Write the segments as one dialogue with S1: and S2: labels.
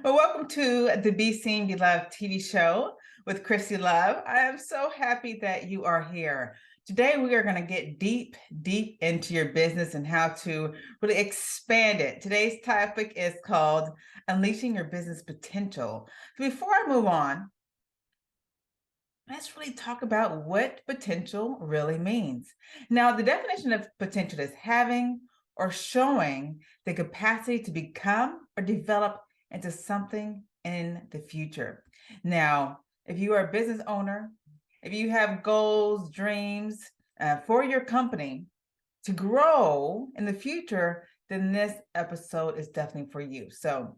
S1: Well, welcome to the Be Seen, Be Loved TV show with Christie Love. I am so happy that you are here. Today, we are going to get deep into your business and how to really expand it. Today's topic is called Unleashing Your Business Potential. Before I move on, let's really talk about what potential really means. Now, the definition of potential is having or showing the capacity to become or develop into something in the future. Now, if you are a business owner, if you have goals, dreams for your company to grow in the future, then this episode is definitely for you. So,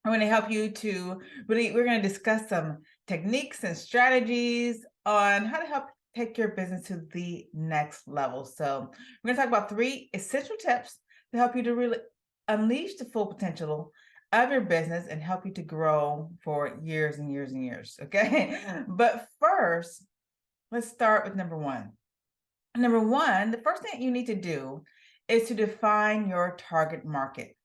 S1: I'm going to help you to we're going to discuss some techniques and strategies on how to help take your business to the next level. So we're going to talk about 3 essential tips to help you to really unleash the full potential of your business and help you to grow for years and years and years. Okay. But first, let's start with number 1. Number 1, the first thing you need to do is to define your target market.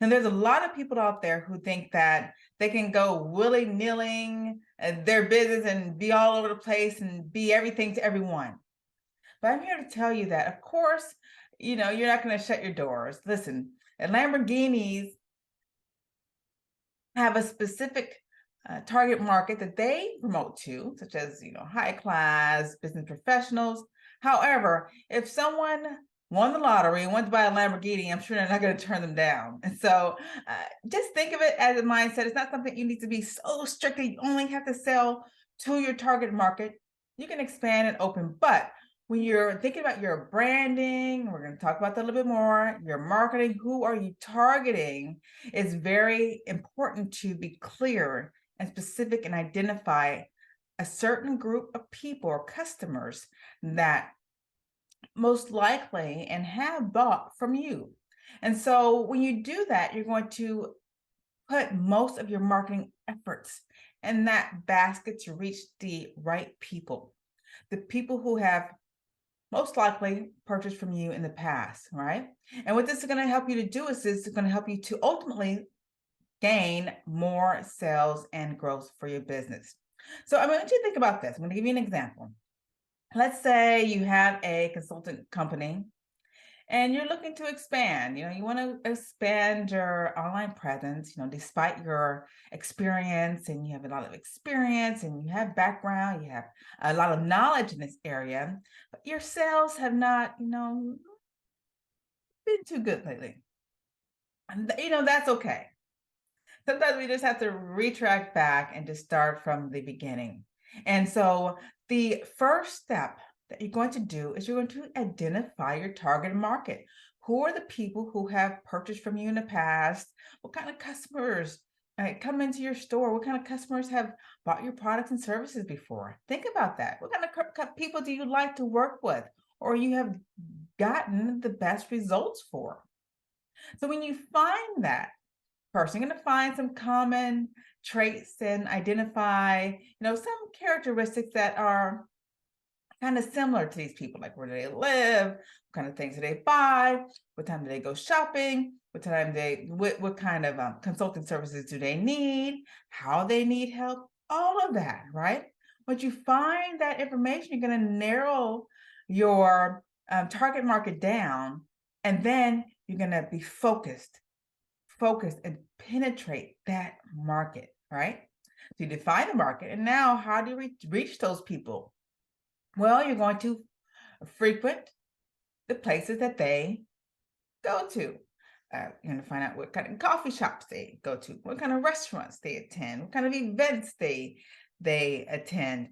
S1: Now, there's a lot of people out there who think that they can go willy-nilly their business and be all over the place and be everything to everyone. But I'm here to tell you that, of course, you're not going to shut your doors. Listen, Lamborghinis have a specific target market that they promote to, such as, high class business professionals. However, if someone won the lottery and went to buy a Lamborghini, I'm sure they're not going to turn them down. And so just think of it as a mindset. It's not something you need to be so strict that you only have to sell to your target market. You can expand and open, but when you're thinking about your branding, we're going to talk about that a little bit more, your marketing, who are you targeting, is very important to be clear and specific and identify a certain group of people or customers that most likely and have bought from you. And so when you do that, you're going to put most of your marketing efforts in that basket to reach the right people, the people who have most likely purchased from you in the past, right? And what this is going to help you to do is it's going to help you to ultimately gain more sales and growth for your business. So I want you to think about this. I'm going to give you an example. Let's say you have a consultant company and you're looking to expand. You want to expand your online presence, despite your experience, and you have a lot of experience and you have background, you have a lot of knowledge in this area, but your sales have not, been too good lately. And, that's okay. Sometimes we just have to retract back and just start from the beginning. And so the first step that you're going to do is you're going to identify your target market. Who are the people who have purchased from you in the past? What kind of customers come into your store? What kind of customers have bought your products and services before? Think about that. What kind of people do you like to work with or you have gotten the best results for? So when you find that person, you're going to find some common traits and identify, some characteristics that are kind of similar to these people, like where do they live, what kind of things do they buy, what time do they go shopping, what kind of consulting services do they need, how they need help, all of that, right? Once you find that information, you're going to narrow your target market down, and then you're going to be focused and penetrate that market, right? So you define the market, and now how do you reach those people? Well, you're going to frequent the places that they go to. You're going to find out what kind of coffee shops they go to, what kind of restaurants they attend, what kind of events they attend.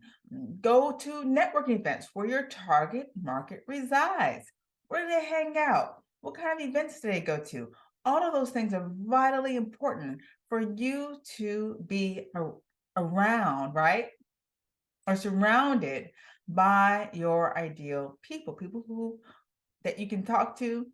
S1: Go to networking events where your target market resides. Where do they hang out? What kind of events do they go to? All of those things are vitally important for you to be around, right? Or surrounded by your ideal people who that you can talk to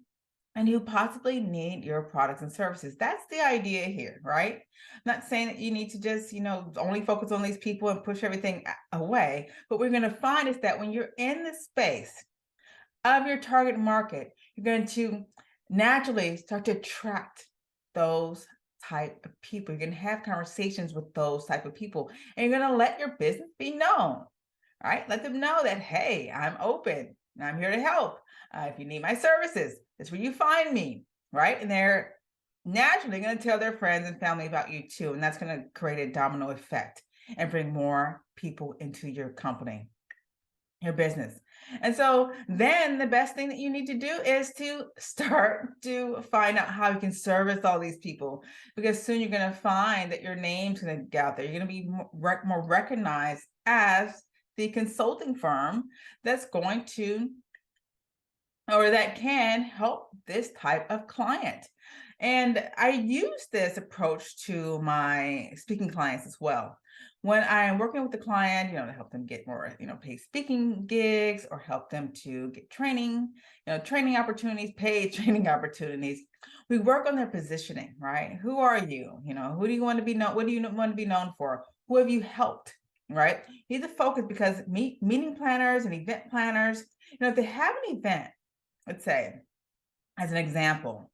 S1: and who possibly need your products and services. That's the idea here, right? I'm not saying that you need to just, only focus on these people and push everything away. But what we're going to find is that when you're in the space of your target market, you're going to naturally start to attract those type of people. You're going to have conversations with those type of people, and you're going to let your business be known. All right, let them know that, hey, I'm open and I'm here to help. If you need my services, that's where you find me, right? And they're naturally going to tell their friends and family about you too. And that's going to create a domino effect and bring more people into your company, your business. And so then the best thing that you need to do is to start to find out how you can service all these people, because soon you're going to find that your name's going to get out there. You're going to be more recognized as the consulting firm that's going to, or that can help this type of client. And I use this approach to my speaking clients as well. When I'm working with the client, to help them get more, paid speaking gigs, or help them to get training, training opportunities, paid training opportunities. We work on their positioning, right? Who are you? Who do you want to be known? What do you want to be known for? Who have you helped? Right? You need to focus, because meeting planners and event planners, if they have an event, let's say, as an example,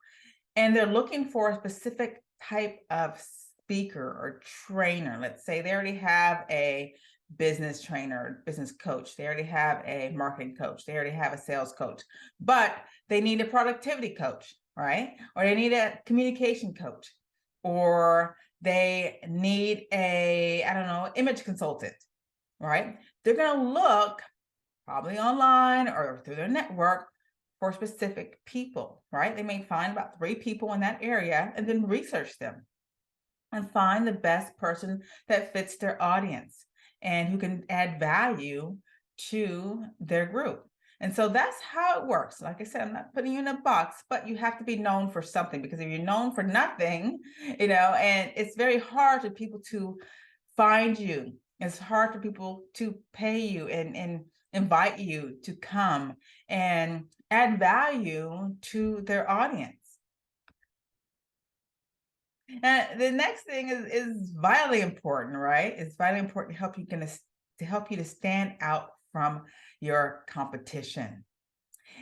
S1: and they're looking for a specific type of speaker or trainer. Let's say they already have a business trainer, business coach. They already have a marketing coach. They already have a sales coach, but they need a productivity coach, right? Or they need a communication coach, or they need a, image consultant, right? They're going to look probably online or through their network for specific people, right? They may find about 3 people in that area and then research them and find the best person that fits their audience and who can add value to their group. And so that's how it works. Like I said, I'm not putting you in a box, but you have to be known for something, because if you're known for nothing, and it's very hard for people to find you. It's hard for people to pay you and invite you to come and add value to their audience. And the next thing is vitally important, right? It's vitally important to help you to stand out from your competition.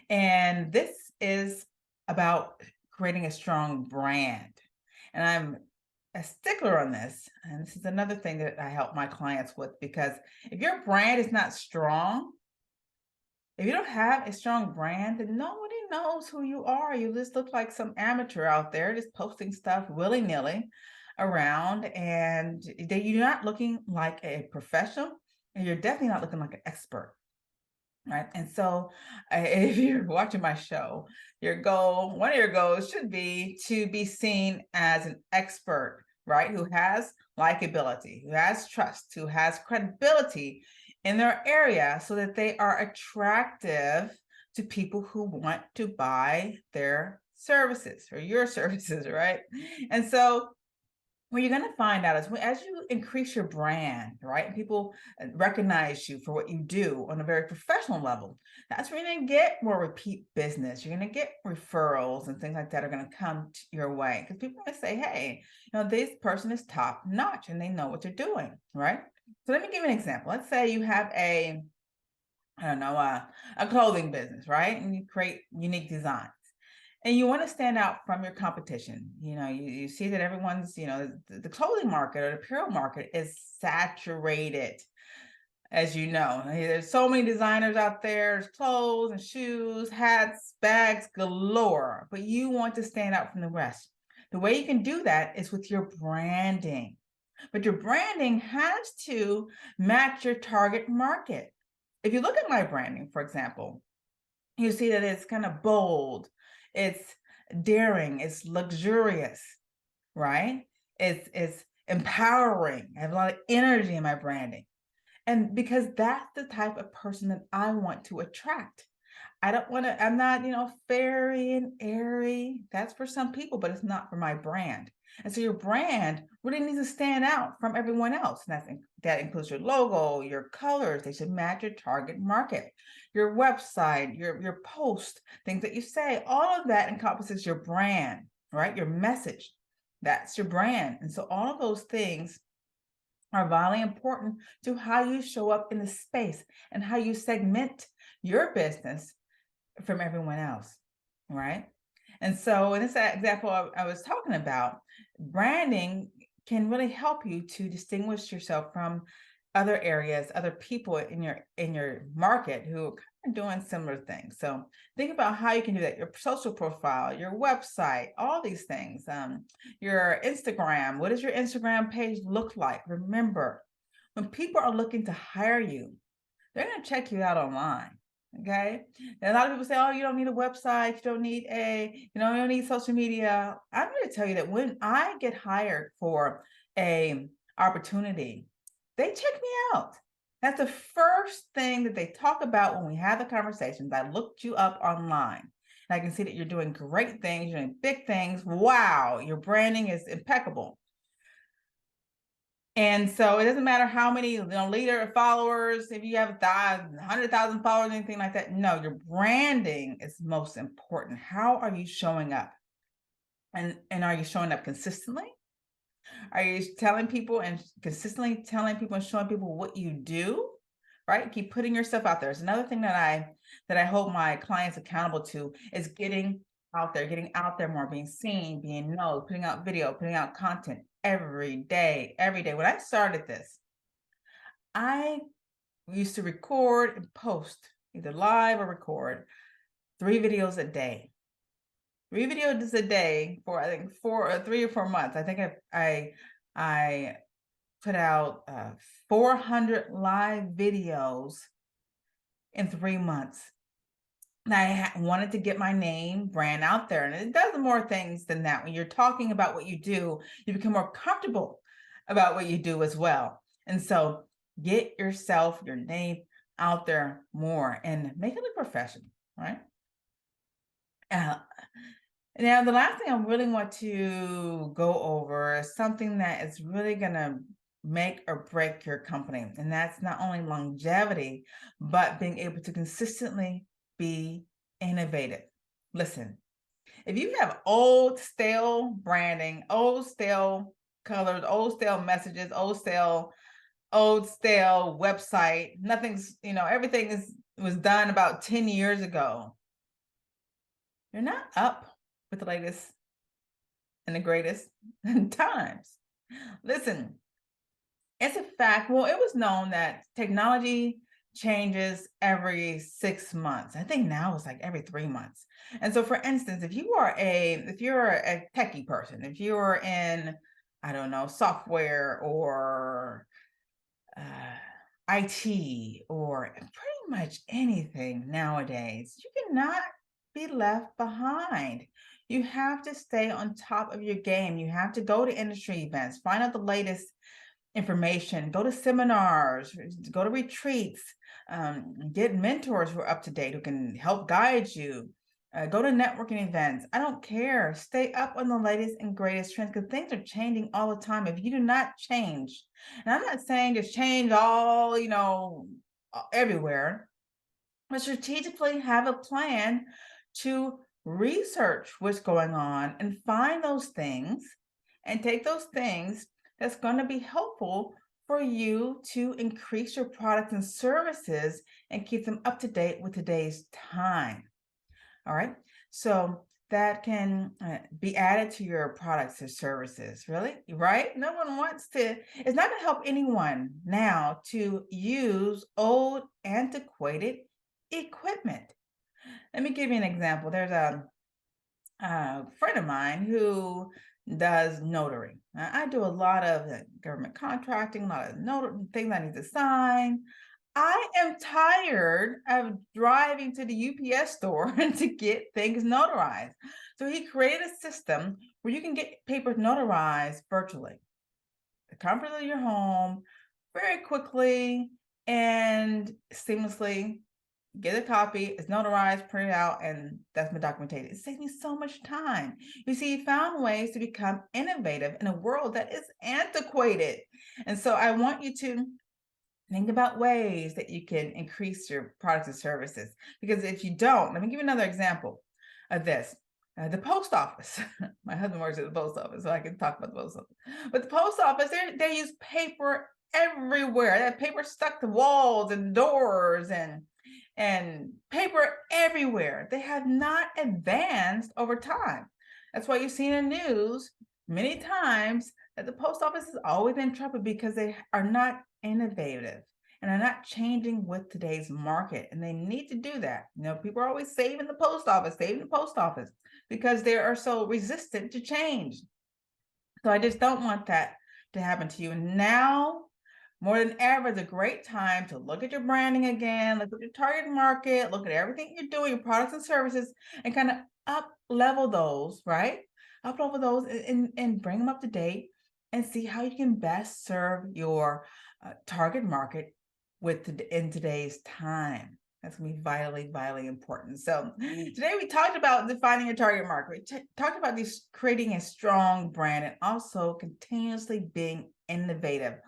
S1: And this is about creating a strong brand. And I'm a stickler on this. And this is another thing that I help my clients with, because if your brand is not strong, if you don't have a strong brand, then nobody knows who you are. You just look like some amateur out there just posting stuff willy-nilly around, and you're not looking like a professional, and you're definitely not looking like an expert. Right. And so if you're watching my show, one of your goals should be to be seen as an expert, right? Who has likability, who has trust, who has credibility in their area, so that they are attractive to people who want to buy their services or your services, right? And so what you're going to find out is, as you increase your brand, right, and people recognize you for what you do on a very professional level, that's where you're going to get more repeat business. You're going to get referrals and things like that are going to come your way, because people are going to say, hey, this person is top notch and they know what they're doing, right? So let me give you an example. Let's say you have a clothing business, right? And you create unique designs. And you want to stand out from your competition. You see that everyone's, the clothing market or the apparel market is saturated. As you know, there's so many designers out there. There's clothes and shoes, hats, bags galore, but you want to stand out from the rest. The way you can do that is with your branding. But your branding has to match your target market. If you look at my branding, for example, you see that it's kind of bold, it's daring, it's luxurious, right? It's empowering. I have a lot of energy in my branding. And because that's the type of person that I want to attract. I'm not, fairy and airy. That's for some people, but it's not for my brand. And so your brand really needs to stand out from everyone else. And that includes your logo, your colors. They should match your target market, your website, your post, things that you say. All of that encompasses your brand, right? Your message. That's your brand. And so all of those things are vitally important to how you show up in the space and how you segment your business from everyone else, right? And so in this example I was talking about, branding can really help you to distinguish yourself from other areas, other people in your market who are kind of doing similar things. So think about how you can do that. Your social profile, your website, all these things. Your Instagram. What does your Instagram page look like? Remember, when people are looking to hire you, they're going to check you out online. Okay. And a lot of people say, oh, you don't need a website. You don't need you don't need social media. I'm going to tell you that when I get hired for a opportunity, they check me out. That's the first thing that they talk about when we have the conversations. I looked you up online. And I can see that you're doing great things, you're doing big things. Wow, your branding is impeccable. And so it doesn't matter how many leader or followers, if you have 100,000 followers, anything like that. No, your branding is most important. How are you showing up? And are you showing up consistently? Are you telling people and consistently telling people and showing people what you do? Right? Keep putting yourself out there. It's another thing that I hold my clients accountable to is getting out there more, being seen, being known, putting out video, putting out content every day. When I started this, I used to record and post, either live or record, 3 videos a day. 3 videos a day for I think 3 or 4 months. I think I put out 400 live videos in 3 months. And I wanted to get my name brand out there, and it does more things than that. When you're talking about what you do, you become more comfortable about what you do as well. And so get yourself, your name out there more and make it look professional, right? Now, the last thing I really want to go over is something that is really going to make or break your company. And that's not only longevity, but being able to consistently be innovative. Listen, if you have old, stale branding, old, stale colors, old, stale messages, old, stale website, everything was done about 10 years ago. You're not up with the latest and the greatest times. Listen, it's a fact. Well, it was known that technology changes every 6 months. I think now it's like every 3 months. And so, for instance, if you're a techie person, if you're in, I don't know, software or IT or pretty much anything nowadays, you cannot be left behind. You have to stay on top of your game. You have to go to industry events, find out the latest information, go to seminars, go to retreats, get mentors who are up to date, who can help guide you. Go to networking events. I don't care. Stay up on the latest and greatest trends because things are changing all the time. If you do not change, and I'm not saying just change all, everywhere, but strategically have a plan to research what's going on and find those things and take those things that's going to be helpful for you to increase your products and services and keep them up to date with today's time. All right. So that can be added to your products or services, really, right? No one wants to, it's not going to help anyone now to use old, antiquated equipment. Let me give you an example. There's a friend of mine who does notary. Now, I do a lot of government contracting, a lot of things I need to sign. I am tired of driving to the UPS store to get things notarized. So he created a system where you can get papers notarized virtually, the comfort of your home, very quickly and seamlessly. Get a copy, it's notarized, printed out, and that's been documented. It saves me so much time. You see, he found ways to become innovative in a world that is antiquated. And so I want you to think about ways that you can increase your products and services. Because if you don't, let me give you another example of this. The post office. My husband works at the post office, so I can talk about the post office. But the post office, they use paper everywhere. They have paper stuck to walls and doors and paper everywhere. They have not advanced over time. That's why you see in the news many times that the post office is always in trouble because they are not innovative and are not changing with today's market. And they need to do that. People are always saving the post office, because they are so resistant to change. So I just don't want that to happen to you. And now, more than ever, is a great time to look at your branding again, look at your target market, look at everything you're doing, your products and services, and kind of up level those, right? Up level those and bring them up to date and see how you can best serve your target market in today's time. That's going to be vitally, vitally important. So today we talked about defining your target market. We talked about creating a strong brand and also continuously being innovative.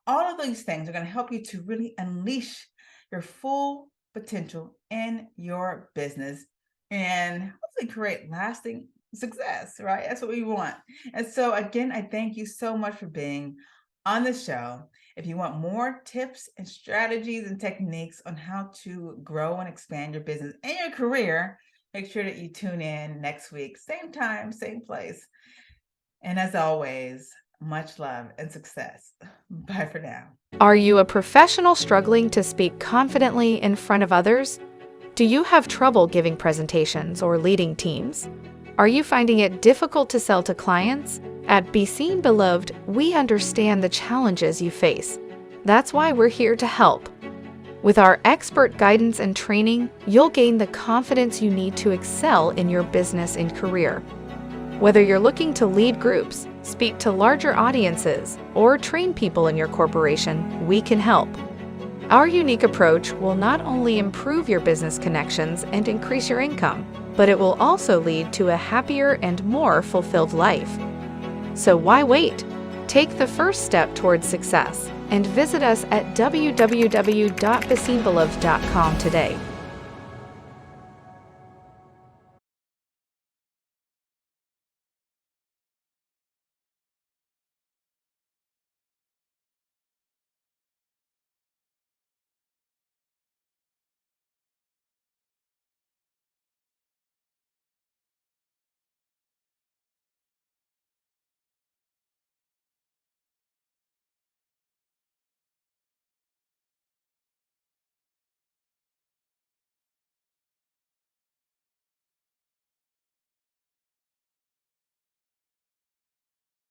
S1: All of these things are going to help you to really unleash your full potential in your business and hopefully create lasting success, right? That's what we want. And so again, I thank you so much for being on the show. If you want more tips and strategies and techniques on how to grow and expand your business and your career, make sure that you tune in next week, same time, same place. And as always, much love and success. Bye for now.
S2: Are you a professional struggling to speak confidently in front of others? Do you have trouble giving presentations or leading teams? Are you finding it difficult to sell to clients? At Be Seen Beloved, we understand the challenges you face. That's why we're here to help. With our expert guidance and training, you'll gain the confidence you need to excel in your business and career. Whether you're looking to lead groups, speak to larger audiences, or train people in your corporation, we can help. Our unique approach will not only improve your business connections and increase your income, but it will also lead to a happier and more fulfilled life. So why wait? Take the first step towards success and visit us at www.beseenbeloved.com today.